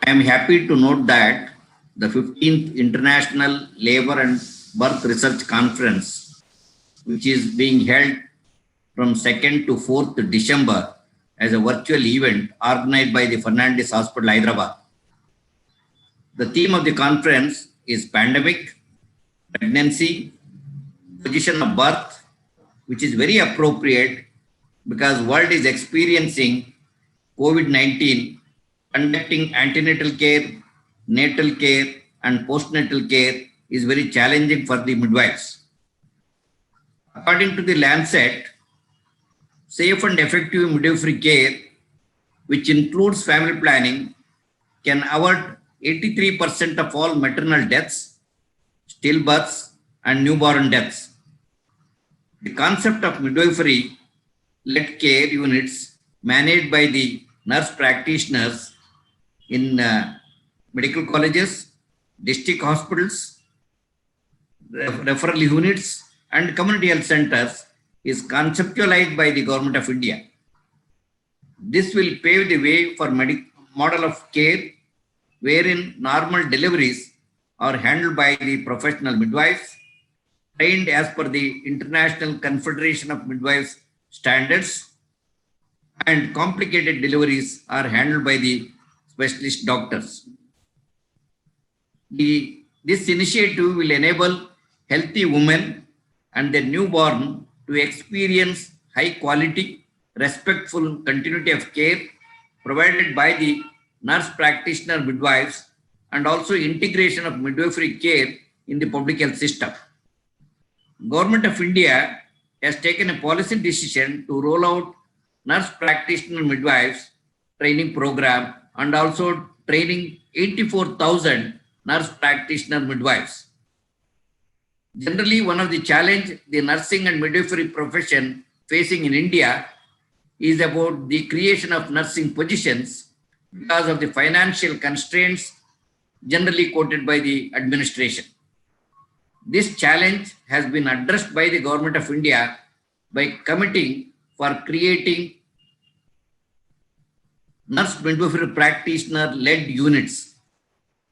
I am happy to note that the 15th International Labor and Birth Research Conference, which is being held from 2nd to 4th December as a virtual event organized by the Fernandez Hospital, Hyderabad. The theme of the conference is pandemic, pregnancy, position of birth, which is very appropriate because world is experiencing COVID-19. Conducting antenatal care, natal care, and postnatal care is very challenging for the midwives. According to the Lancet, safe and effective midwifery care, which includes family planning, can avert 83% of all maternal deaths, stillbirths, and newborn deaths. The concept of midwifery-led care units managed by the nurse practitioners in medical colleges, district hospitals, referral units, and community health centers is conceptualized by the Government of India. This will pave the way for model of care wherein normal deliveries are handled by the professional midwives, trained as per the International Confederation of Midwives standards, and complicated deliveries are handled by the specialist doctors. This initiative will enable healthy women and their newborn to experience high quality, respectful continuity of care provided by the nurse practitioner midwives and also integration of midwifery care in the public health system. Government of India has taken a policy decision to roll out nurse practitioner midwives training program and also training 84,000 nurse practitioner midwives. Generally, one of the challenge the nursing and midwifery profession facing in India is about the creation of nursing positions because of the financial constraints generally quoted by the administration. This challenge has been addressed by the Government of India by committing for creating nurse midwifery practitioner-led units.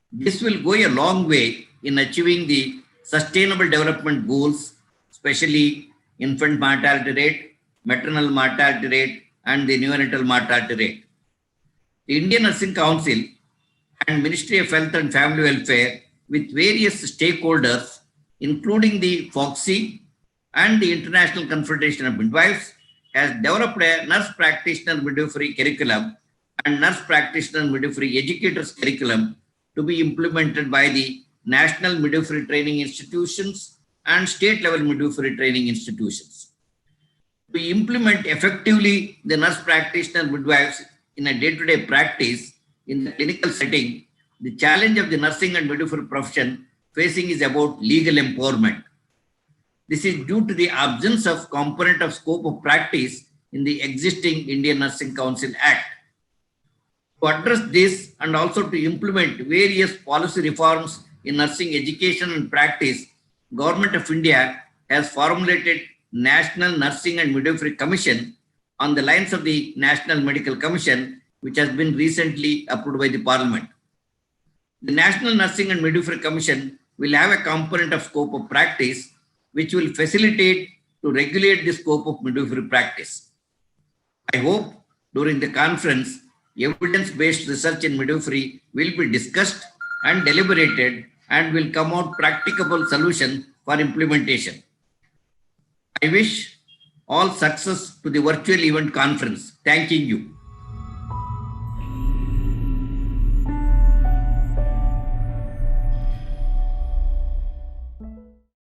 This will go a long way in achieving the sustainable development goals, especially infant mortality rate, maternal mortality rate, and the neonatal mortality rate. The Indian Nursing Council and Ministry of Health and Family Welfare with various stakeholders, including the FOGSI and the International Confederation of Midwives, has developed a nurse practitioner midwifery curriculum and nurse practitioner midwifery educators curriculum to be implemented by the national midwifery training institutions and state level midwifery training institutions. To implement effectively the nurse practitioner midwives in a day-to-day practice in the clinical setting, the challenge of the nursing and midwifery profession facing is about legal empowerment. This is due to the absence of component of scope of practice in the existing Indian Nursing Council Act. To address this and also to implement various policy reforms in nursing education and practice, Government of India has formulated National Nursing and Midwifery Commission on the lines of the National Medical Commission, which has been recently approved by the Parliament. The National Nursing and Midwifery Commission will have a component of scope of practice which will facilitate to regulate the scope of midwifery practice. I hope during the conference, evidence-based research in midwifery will be discussed and deliberated and will come out practicable solution for implementation. I wish all success to the virtual event conference. Thanking you.